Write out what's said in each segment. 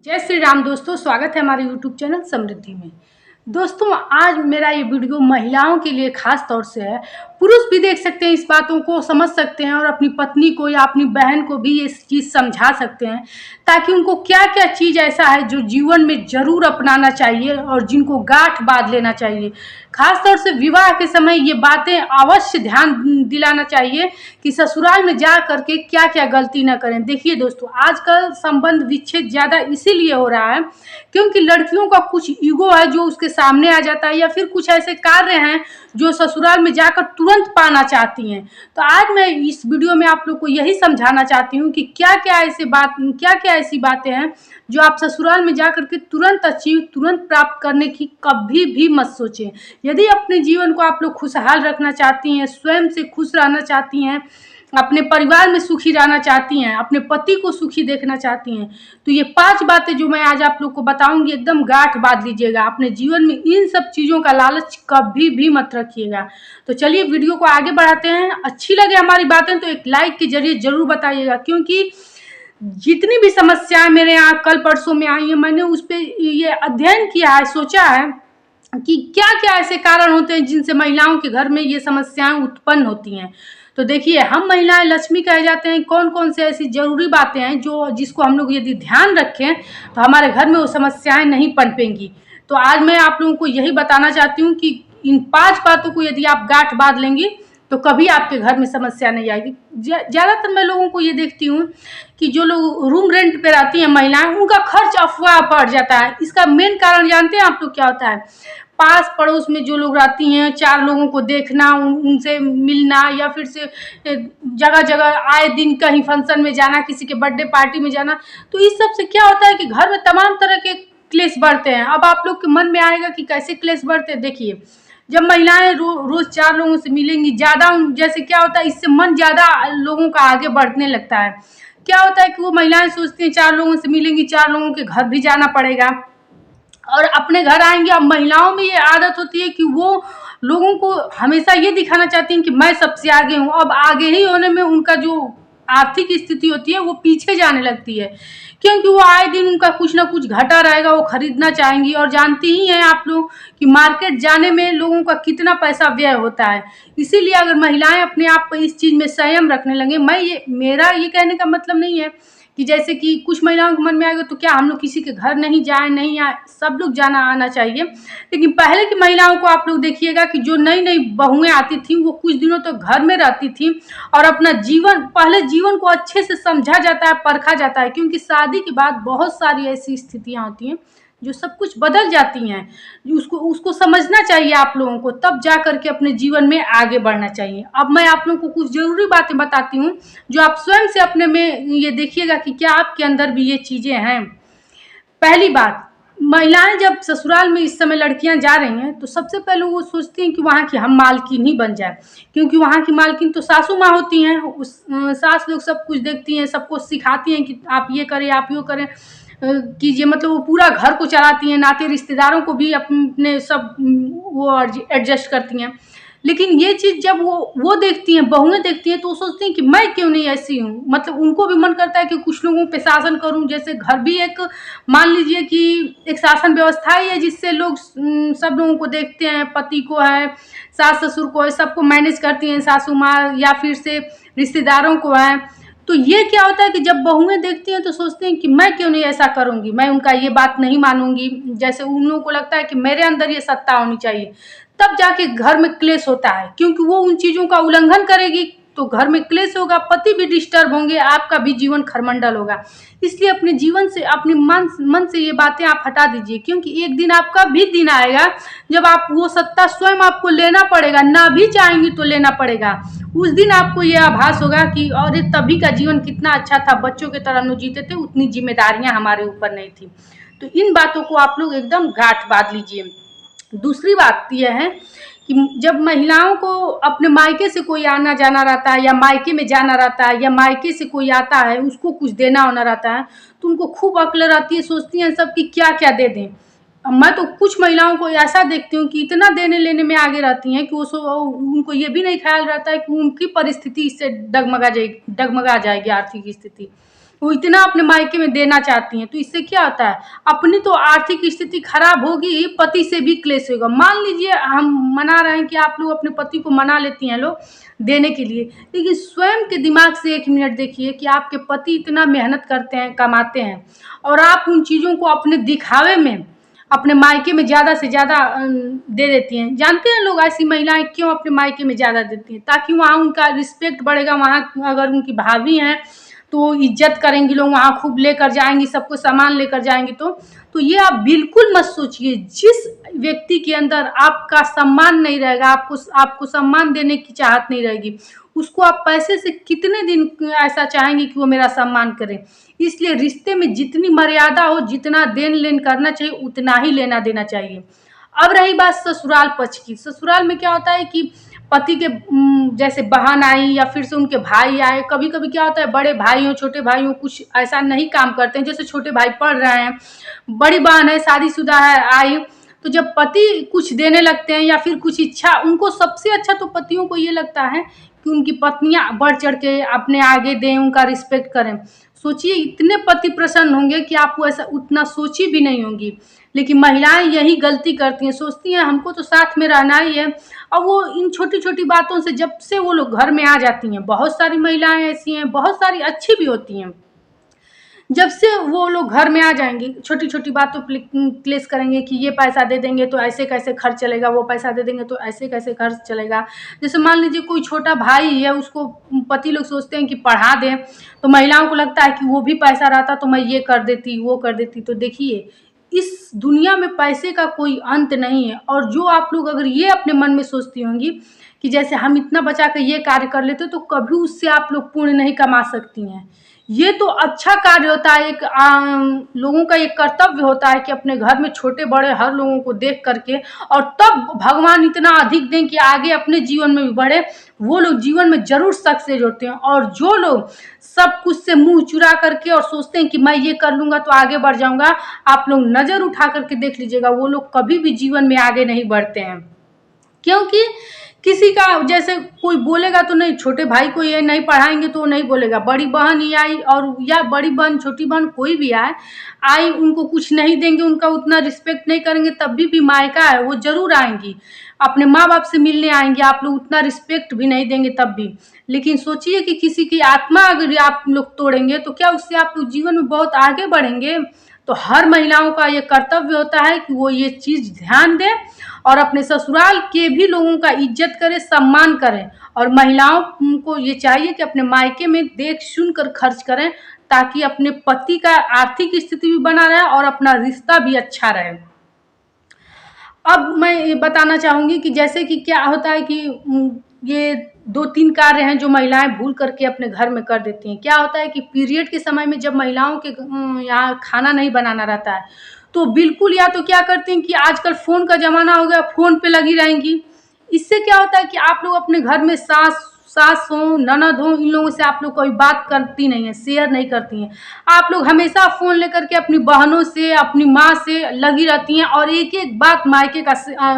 जय श्री राम दोस्तों, स्वागत है हमारे यूट्यूब चैनल समृद्धि में। दोस्तों, आज मेरा ये वीडियो महिलाओं के लिए खास तौर से है। पुरुष भी देख सकते हैं, इस बातों को समझ सकते हैं और अपनी पत्नी को या अपनी बहन को भी ये चीज़ समझा सकते हैं, ताकि उनको क्या क्या चीज़ ऐसा है जो जीवन में ज़रूर अपनाना चाहिए और जिनको गांठ बांध लेना चाहिए। खास तौर से विवाह के समय ये बातें अवश्य ध्यान दिलाना चाहिए कि ससुराल में जा करके क्या क्या गलती ना करें। देखिए दोस्तों, आजकल संबंध विच्छेद ज़्यादा इसीलिए हो रहा है क्योंकि लड़कियों का कुछ ईगो है जो उसके सामने आ जाता है, या फिर कुछ ऐसे कार्य हैं जो ससुराल में जाकर तुरंत पाना चाहती हैं। तो आज मैं इस वीडियो में आप लोग को यही समझाना चाहती हूँ कि क्या क्या ऐसी बातें हैं जो आप ससुराल में जाकर के तुरंत प्राप्त करने की कभी भी मत सोचें। यदि अपने जीवन को आप लोग खुशहाल रखना चाहती हैं, स्वयं से खुश रहना चाहती हैं, अपने परिवार में सुखी रहना चाहती हैं, अपने पति को सुखी देखना चाहती हैं, तो ये 5 बातें जो मैं आज आप लोग को बताऊंगी एकदम गांठ बांध लीजिएगा। अपने जीवन में इन सब चीज़ों का लालच कभी भी मत रखिएगा। तो चलिए वीडियो को आगे बढ़ाते हैं। अच्छी लगे हमारी बातें तो एक लाइक के जरिए ज़रूर बताइएगा, क्योंकि जितनी भी समस्याएं मेरे यहाँ कल परसों में आई हैं, मैंने उस पर ये अध्ययन किया है, सोचा है कि क्या क्या ऐसे कारण होते हैं जिनसे महिलाओं के घर में ये समस्याएं उत्पन्न होती हैं। तो देखिए, हम महिलाएं लक्ष्मी कहे जाते हैं। कौन कौन से ऐसी ज़रूरी बातें हैं जिसको हम लोग यदि ध्यान रखें तो हमारे घर में वो समस्याएं नहीं पनपेंगी। तो आज मैं आप लोगों को यही बताना चाहती हूँ कि इन 5 बातों को यदि आप गांठ बांध लेंगी तो कभी आपके घर में समस्या नहीं आएगी। ज़्यादातर मैं लोगों को ये देखती हूँ कि जो लोग रूम रेंट पे रहती हैं महिलाएं, उनका खर्च अफवाह पड़ जाता है। इसका मेन कारण जानते हैं आप लोग क्या होता है? पास पड़ोस में जो लोग रहती हैं, 4 लोगों को देखना, उनसे मिलना, या फिर से जगह जगह आए दिन कहीं फंक्शन में जाना, किसी के बर्थडे पार्टी में जाना। तो इस सब से क्या होता है कि घर में तमाम तरह के क्लेश बढ़ते हैं। अब आप लोग के मन में आएगा कि कैसे क्लेश बढ़ते हैं। देखिए, जब महिलाएं रोज 4 लोगों से मिलेंगी, ज़्यादा जैसे क्या होता है, इससे मन ज़्यादा लोगों का आगे बढ़ने लगता है। क्या होता है कि वो महिलाएं सोचती हैं 4 लोगों से मिलेंगी, 4 लोगों के घर भी जाना पड़ेगा और अपने घर आएंगे। अब महिलाओं में ये आदत होती है कि वो लोगों को हमेशा ये दिखाना चाहती हैं कि मैं सबसे आगे हूँ। अब आगे ही होने में उनका जो आर्थिक स्थिति होती है वो पीछे जाने लगती है, क्योंकि वो आए दिन उनका कुछ ना कुछ घटा रहेगा, वो खरीदना चाहेंगी। और जानती ही हैं आप लोग कि मार्केट जाने में लोगों का कितना पैसा व्यय होता है। इसीलिए अगर महिलाएं अपने आप को इस चीज़ में संयम रखने लगे, मेरा ये कहने का मतलब नहीं है कि जैसे कि कुछ महिलाओं के मन में आएगा तो क्या हम लोग किसी के घर नहीं जाएं, नहीं आए, सब लोग जाना आना चाहिए। लेकिन पहले की महिलाओं को आप लोग देखिएगा कि जो नई नई बहुएं आती थी वो कुछ दिनों तो घर में रहती थी और अपना जीवन को अच्छे से समझा जाता है, परखा जाता है, क्योंकि शादी के बाद बहुत सारी ऐसी स्थितियां होती हैं जो सब कुछ बदल जाती हैं। उसको समझना चाहिए आप लोगों को, तब जा करके अपने जीवन में आगे बढ़ना चाहिए। अब मैं आप लोगों को कुछ ज़रूरी बातें बताती हूँ जो आप स्वयं से अपने में ये देखिएगा कि क्या आपके अंदर भी ये चीज़ें हैं। पहली बात, महिलाएं जब ससुराल में इस समय लड़कियां जा रही हैं तो सबसे पहले वो सोचती हैं कि वहाँ की हम मालकिन ही बन जाए, क्योंकि वहाँ की मालकिन तो सासू माँ होती हैं। सास लोग सब कुछ देखती हैं, सबको सिखाती हैं कि आप ये करें, आप यो करें, कीजिए। मतलब वो पूरा घर को चलाती हैं, नाते रिश्तेदारों को भी अपने सब वो एडजस्ट करती हैं। लेकिन ये चीज़ जब वो देखती हैं, बहुएं देखती हैं, तो वो सोचती हैं कि मैं क्यों नहीं ऐसी हूँ। मतलब उनको भी मन करता है कि कुछ लोगों पे शासन करूँ। जैसे घर भी एक, मान लीजिए कि एक शासन व्यवस्था ही है जिससे लोग सब लोगों को देखते हैं, पति को है, सास ससुर को है, सबको मैनेज करती हैं सासू माँ, या फिर से रिश्तेदारों को है। तो ये क्या होता है कि जब बहुएं देखती हैं तो सोचती हैं कि मैं क्यों नहीं ऐसा करूँगी, मैं उनका ये बात नहीं मानूंगी। जैसे उन लोगों को लगता है कि मेरे अंदर ये सत्ता होनी चाहिए, तब जाके घर में क्लेश होता है, क्योंकि वो उन चीज़ों का उल्लंघन करेगी तो घर में क्लेश होगा, पति भी डिस्टर्ब होंगे, आपका भी जीवन खरमंडल होगा। इसलिए अपने जीवन से, अपने मन से ये बातें आप हटा दीजिए, क्योंकि एक दिन आपका भी दिन आएगा जब आप वो सत्ता स्वयं आपको लेना पड़ेगा, ना भी चाहेंगी तो लेना पड़ेगा। उस दिन आपको ये आभास होगा कि अरे तभी का जीवन कितना अच्छा था, बच्चों की तरह हम जीते थे, उतनी जिम्मेदारियां हमारे ऊपर नहीं थी। तो इन बातों को आप लोग एकदम गांठ बांध लीजिए। दूसरी बात यह है कि जब महिलाओं को अपने मायके से कोई आना जाना रहता है, या मायके में जाना रहता है, या मायके से कोई आता है उसको कुछ देना होना रहता है, तो उनको खूब अक्ल रहती है, सोचती हैं सब कि क्या क्या दे दें। मैं तो कुछ महिलाओं को ऐसा देखती हूँ कि इतना देने लेने में आगे रहती हैं कि उनको ये भी नहीं ख्याल रहता है कि उनकी परिस्थिति इससे डगमगा जाएगी, आर्थिक स्थिति। वो इतना अपने मायके में देना चाहती हैं। तो इससे क्या होता है, अपनी तो आर्थिक स्थिति खराब होगी, पति से भी क्लेश होगा। मान लीजिए हम मना रहे हैं कि आप लोग अपने पति को मना लेती हैं लोग देने के लिए, लेकिन स्वयं के दिमाग से 1 मिनट देखिए कि आपके पति इतना मेहनत करते हैं, कमाते हैं, और आप उन चीज़ों को अपने दिखावे में अपने मायके में ज़्यादा से ज़्यादा दे देती हैं। जानते हैं लोग ऐसी महिलाएं क्यों अपने मायके में ज़्यादा देती हैं? ताकि वहाँ उनका रिस्पेक्ट बढ़ेगा, वहाँ अगर उनकी भाभी हैं तो इज्जत करेंगी लोग, वहाँ खूब लेकर जाएंगी, सबको सामान लेकर जाएंगी। तो ये आप बिल्कुल मत सोचिए। जिस व्यक्ति के अंदर आपका सम्मान नहीं रहेगा, आपको सम्मान देने की चाहत नहीं रहेगी, उसको आप पैसे से कितने दिन ऐसा चाहेंगे कि वो मेरा सम्मान करे। इसलिए रिश्ते में जितनी मर्यादा हो, जितना देन लेन करना चाहिए, उतना ही लेना देना चाहिए। अब रही बात ससुराल पक्ष की। ससुराल में क्या होता है कि पति के जैसे बहन आई या फिर से उनके भाई आए, कभी कभी क्या होता है बड़े भाई हो, छोटे भाई हो, कुछ ऐसा नहीं काम करते हैं। जैसे छोटे भाई पढ़ रहे हैं, बड़ी बहन है शादीशुदा है आई, तो जब पति कुछ देने लगते हैं या फिर कुछ इच्छा, उनको सबसे अच्छा तो पतियों को ये लगता है कि उनकी पत्नियां बढ़ चढ़ के अपने आगे दें, उनका रिस्पेक्ट करें। सोचिए इतने पति प्रसन्न होंगे कि आपको ऐसा उतना सोची भी नहीं होंगी। लेकिन महिलाएं यही गलती करती हैं, सोचती हैं हमको तो साथ में रहना ही है। और वो इन छोटी छोटी बातों से जब से वो लोग घर में आ जाती हैं, बहुत सारी महिलाएं ऐसी हैं, बहुत सारी अच्छी भी होती हैं, जब से वो लोग घर में आ जाएंगी छोटी छोटी बातों पे क्लेश करेंगे कि ये पैसा दे देंगे तो ऐसे कैसे खर्च चलेगा, वो पैसा दे देंगे तो ऐसे कैसे खर्च चलेगा। जैसे मान लीजिए कोई छोटा भाई है, उसको पति लोग सोचते हैं कि पढ़ा दें, तो महिलाओं को लगता है कि वो भी पैसा रहता तो मैं ये कर देती, वो कर देती। तो देखिए इस दुनिया में पैसे का कोई अंत नहीं है। और जो आप लोग अगर ये अपने मन में सोचती होंगी कि जैसे हम इतना बचा कर ये कार्य कर लेते, तो कभी उससे आप लोग पुण्य नहीं कमा सकती हैं। ये तो अच्छा कार्य होता है, एक लोगों का एक कर्तव्य होता है कि अपने घर में छोटे बड़े हर लोगों को देख करके, और तब भगवान इतना अधिक दें कि आगे अपने जीवन में भी बढ़े। वो लोग जीवन में जरूर सक्सेस होते हैं। और जो लोग सब कुछ से मुंह चुरा करके और सोचते हैं कि मैं ये कर लूंगा तो आगे बढ़ जाऊंगा, आप लोग नजर उठा करके देख लीजिएगा, वो लोग कभी भी जीवन में आगे नहीं बढ़ते हैं। क्योंकि किसी का जैसे कोई बोलेगा तो नहीं, छोटे भाई को ये नहीं पढ़ाएंगे तो वो नहीं बोलेगा, बड़ी बहन ही आई और या बड़ी बहन छोटी बहन कोई भी आए आई, उनको कुछ नहीं देंगे, उनका उतना रिस्पेक्ट नहीं करेंगे, तब भी मायका है वो जरूर आएंगी, अपने माँ बाप से मिलने आएंगे, आप लोग उतना रिस्पेक्ट भी नहीं देंगे तब भी। लेकिन सोचिए कि किसी की आत्मा अगर आप लोग तोड़ेंगे तो क्या उससे आप लोग जीवन में बहुत आगे बढ़ेंगे। तो हर महिलाओं का ये कर्तव्य होता है कि वो ये चीज ध्यान दें और अपने ससुराल के भी लोगों का इज्जत करें, सम्मान करें। और महिलाओं को ये चाहिए कि अपने मायके में देख सुन कर खर्च करें, ताकि अपने पति का आर्थिक स्थिति भी बना रहे और अपना रिश्ता भी अच्छा रहे। अब मैं ये बताना चाहूँगी कि जैसे कि क्या होता है कि ये 2-3 कार्य हैं जो महिलाएं भूल करके अपने घर में कर देती हैं। क्या होता है कि पीरियड के समय में जब महिलाओं के यहाँ खाना नहीं बनाना रहता है, तो बिल्कुल या तो क्या करती हैं कि आजकल फ़ोन का ज़माना हो गया, फ़ोन पे लगी रहेंगी। इससे क्या होता है कि आप लोग अपने घर में सास हो, ननद हो, इन लोगों से आप लोग कोई बात करती नहीं है, शेयर नहीं करती हैं। आप लोग हमेशा फ़ोन लेकर के अपनी बहनों से, अपनी माँ से लगी रहती हैं और एक-एक बात मायके का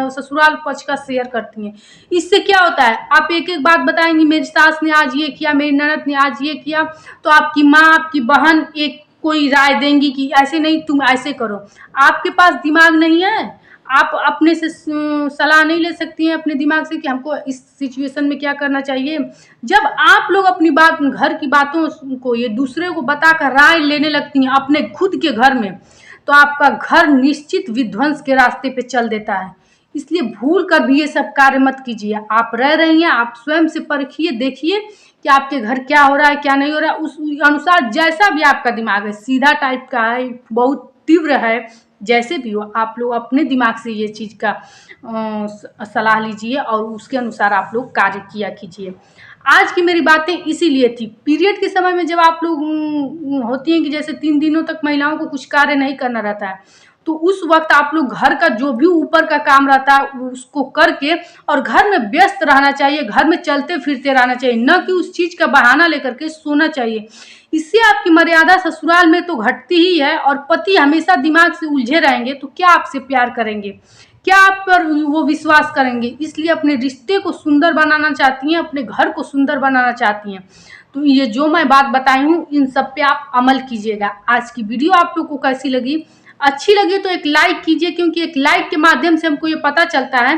ससुराल पक्ष का शेयर करती हैं। इससे क्या होता है, आप एक-एक बात बताएँगी, मेरी सास ने आज ये किया, मेरी ननद ने आज ये किया, तो आपकी माँ, आपकी बहन एक कोई राय देंगी कि ऐसे नहीं तुम ऐसे करो। आपके पास दिमाग नहीं है, आप अपने से सलाह नहीं ले सकती हैं अपने दिमाग से कि हमको इस सिचुएशन में क्या करना चाहिए। जब आप लोग अपनी बात, घर की बातों को ये दूसरे को बताकर राय लेने लगती हैं अपने खुद के घर में, तो आपका घर निश्चित विध्वंस के रास्ते पे चल देता है। इसलिए भूल कर भी ये सब कार्य मत कीजिए। आप रह रही हैं, आप स्वयं से परखिए, देखिए कि आपके घर क्या हो रहा है, क्या नहीं हो रहा है। उस अनुसार जैसा भी आपका दिमाग है, सीधा टाइप का है, बहुत तीव्र है, जैसे भी हो, आप लोग अपने दिमाग से ये चीज़ का सलाह लीजिए और उसके अनुसार आप लोग कार्य किया कीजिए। आज की मेरी बातें इसीलिए थी। पीरियड के समय में जब आप लोग होती हैं कि जैसे 3 दिनों तक महिलाओं को कुछ कार्य नहीं करना रहता है, तो उस वक्त आप लोग घर का जो भी ऊपर का काम रहता है उसको करके और घर में व्यस्त रहना चाहिए, घर में चलते फिरते रहना चाहिए, न कि उस चीज़ का बहाना लेकर के सोना चाहिए। इससे आपकी मर्यादा ससुराल में तो घटती ही है, और पति हमेशा दिमाग से उलझे रहेंगे तो क्या आपसे प्यार करेंगे, क्या आप पर वो विश्वास करेंगे। इसलिए अपने रिश्ते को सुंदर बनाना चाहती हैं, अपने घर को सुंदर बनाना चाहती हैं, तो ये जो मैं बात बताई हूँ इन सब पे आप अमल कीजिएगा। आज की वीडियो आप लोग को कैसी लगी? अच्छी लगी तो एक लाइक कीजिए, क्योंकि एक लाइक के माध्यम से हमको ये पता चलता है।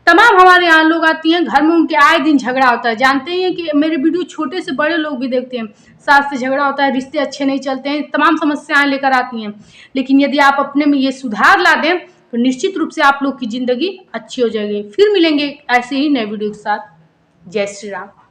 तमाम हमारे यहाँ लोग आती हैं, घर में उनके आए दिन झगड़ा होता है। जानते ही हैं कि मेरे वीडियो छोटे से बड़े लोग भी देखते हैं। सास से झगड़ा होता है, रिश्ते अच्छे नहीं चलते हैं, तमाम समस्याएं लेकर आती हैं। लेकिन यदि आप अपने में ये सुधार ला दें तो निश्चित रूप से आप लोग की ज़िंदगी अच्छी हो जाएगी। फिर मिलेंगे ऐसे ही नए वीडियो के साथ। जय श्री राम।